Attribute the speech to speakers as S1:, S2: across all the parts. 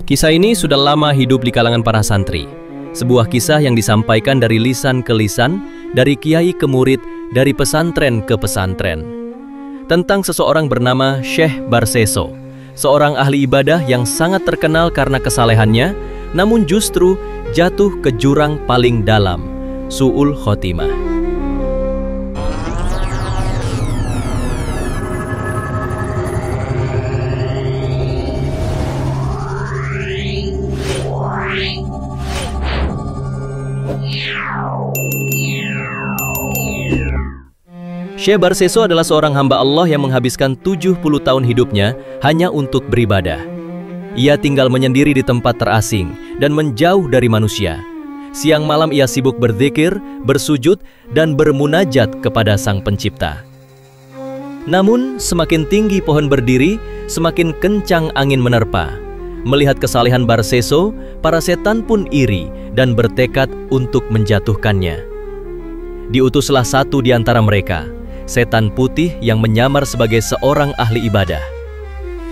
S1: Kisah ini sudah lama hidup di kalangan para santri. Sebuah kisah yang disampaikan dari lisan ke lisan, dari kiai ke murid, dari pesantren ke pesantren. Tentang seseorang bernama Syekh Barseso, seorang ahli ibadah yang sangat terkenal karena kesalehannya, namun justru jatuh ke jurang paling dalam, su'ul khotimah. Syekh Barseso adalah seorang hamba Allah yang menghabiskan 70 tahun hidupnya hanya untuk beribadah. Ia tinggal menyendiri di tempat terasing dan menjauh dari manusia. Siang malam ia sibuk berzikir, bersujud, dan bermunajat kepada Sang Pencipta. Namun, semakin tinggi pohon berdiri, semakin kencang angin menerpa. Melihat kesalehan Barseso, para setan pun iri dan bertekad untuk menjatuhkannya. Diutuslah satu di antara mereka, setan putih yang menyamar sebagai seorang ahli ibadah.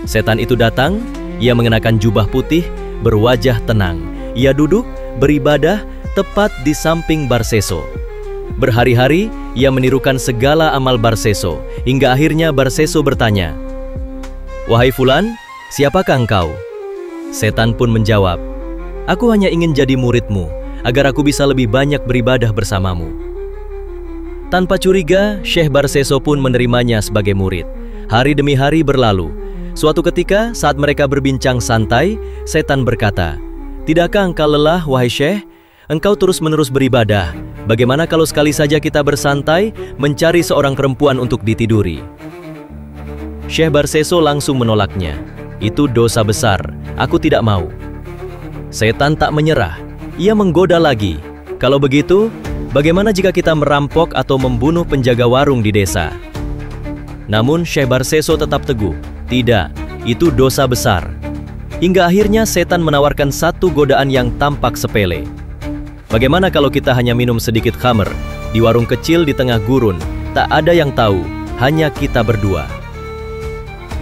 S1: Setan itu datang, ia mengenakan jubah putih, berwajah tenang. Ia duduk, beribadah, tepat di samping Barseso. Berhari-hari, ia menirukan segala amal Barseso, hingga akhirnya Barseso bertanya, "Wahai Fulan, siapakah engkau?" Setan pun menjawab, "Aku hanya ingin jadi muridmu, agar aku bisa lebih banyak beribadah bersamamu." Tanpa curiga, Syekh Barseso pun menerimanya sebagai murid. Hari demi hari berlalu. Suatu ketika, saat mereka berbincang santai, setan berkata, "Tidakkah engkau lelah, wahai Syekh? Engkau terus-menerus beribadah. Bagaimana kalau sekali saja kita bersantai, mencari seorang perempuan untuk ditiduri?" Syekh Barseso langsung menolaknya. "Itu dosa besar, aku tidak mau." Setan tak menyerah. Ia menggoda lagi. "Kalau begitu, bagaimana jika kita merampok atau membunuh penjaga warung di desa?" Namun Syekh Barseso tetap teguh, "Tidak, itu dosa besar." Hingga akhirnya setan menawarkan satu godaan yang tampak sepele. "Bagaimana kalau kita hanya minum sedikit khamr di warung kecil di tengah gurun? Tak ada yang tahu, hanya kita berdua."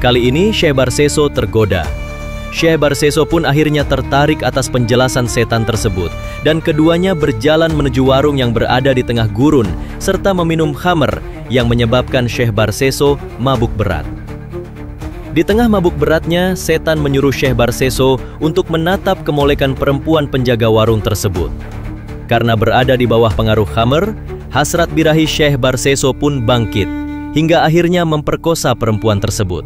S1: Kali ini Syekh Barseso tergoda. Syekh Barseso pun akhirnya tertarik atas penjelasan setan tersebut, dan keduanya berjalan menuju warung yang berada di tengah gurun, serta meminum khamr yang menyebabkan Syekh Barseso mabuk berat. Di tengah mabuk beratnya, setan menyuruh Syekh Barseso untuk menatap kemolekan perempuan penjaga warung tersebut. Karena berada di bawah pengaruh khamr, hasrat birahi Syekh Barseso pun bangkit, hingga akhirnya memperkosa perempuan tersebut.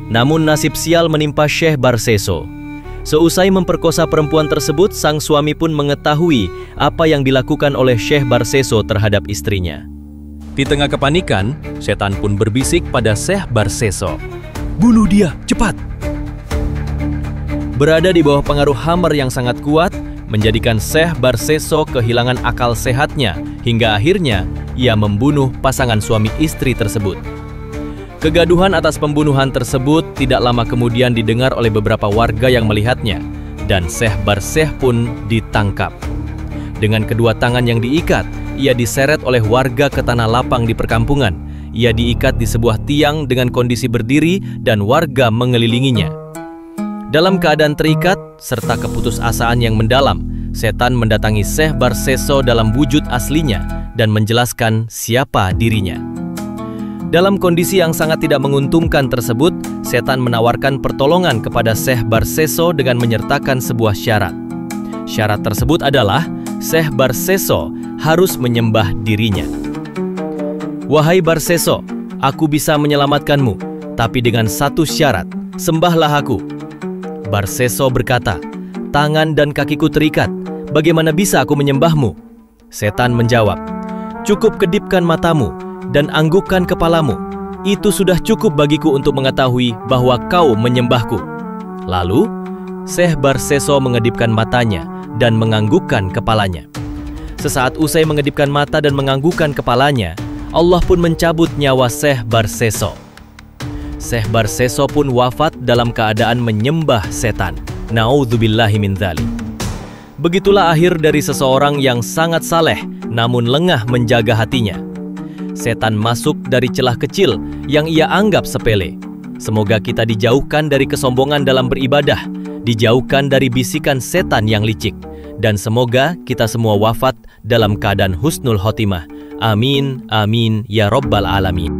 S1: Namun nasib sial menimpa Syekh Barseso. Seusai memperkosa perempuan tersebut, sang suami pun mengetahui apa yang dilakukan oleh Syekh Barseso terhadap istrinya. Di tengah kepanikan, setan pun berbisik pada Syekh Barseso, "Bunuh dia, cepat!" Berada di bawah pengaruh khamr yang sangat kuat, menjadikan Syekh Barseso kehilangan akal sehatnya, hingga akhirnya ia membunuh pasangan suami istri tersebut. Kegaduhan atas pembunuhan tersebut tidak lama kemudian didengar oleh beberapa warga yang melihatnya, dan Syekh Barseso pun ditangkap. Dengan kedua tangan yang diikat, ia diseret oleh warga ke tanah lapang di perkampungan. Ia diikat di sebuah tiang dengan kondisi berdiri dan warga mengelilinginya. Dalam keadaan terikat serta keputusasaan yang mendalam, setan mendatangi Syekh Barseso dalam wujud aslinya dan menjelaskan siapa dirinya. Dalam kondisi yang sangat tidak menguntungkan tersebut, setan menawarkan pertolongan kepada Syekh Barseso dengan menyertakan sebuah syarat. Syarat tersebut adalah Syekh Barseso harus menyembah dirinya. "Wahai Barseso, aku bisa menyelamatkanmu, tapi dengan satu syarat, sembahlah aku." Barseso berkata, "Tangan dan kakiku terikat, bagaimana bisa aku menyembahmu?" Setan menjawab, "Cukup kedipkan matamu dan anggukkan kepalamu. Itu sudah cukup bagiku untuk mengetahui bahwa kau menyembahku." Lalu, Syekh Barseso mengedipkan matanya dan menganggukkan kepalanya. Sesaat usai mengedipkan mata dan menganggukkan kepalanya, Allah pun mencabut nyawa Syekh Barseso. Syekh Barseso pun wafat dalam keadaan menyembah setan. Na'udzubillahi min dzalik. Begitulah akhir dari seseorang yang sangat saleh namun lengah menjaga hatinya. Setan masuk dari celah kecil yang ia anggap sepele. Semoga kita dijauhkan dari kesombongan dalam beribadah, dijauhkan dari bisikan setan yang licik, dan semoga kita semua wafat dalam keadaan husnul khotimah. Amin, amin, ya Rabbal Alamin.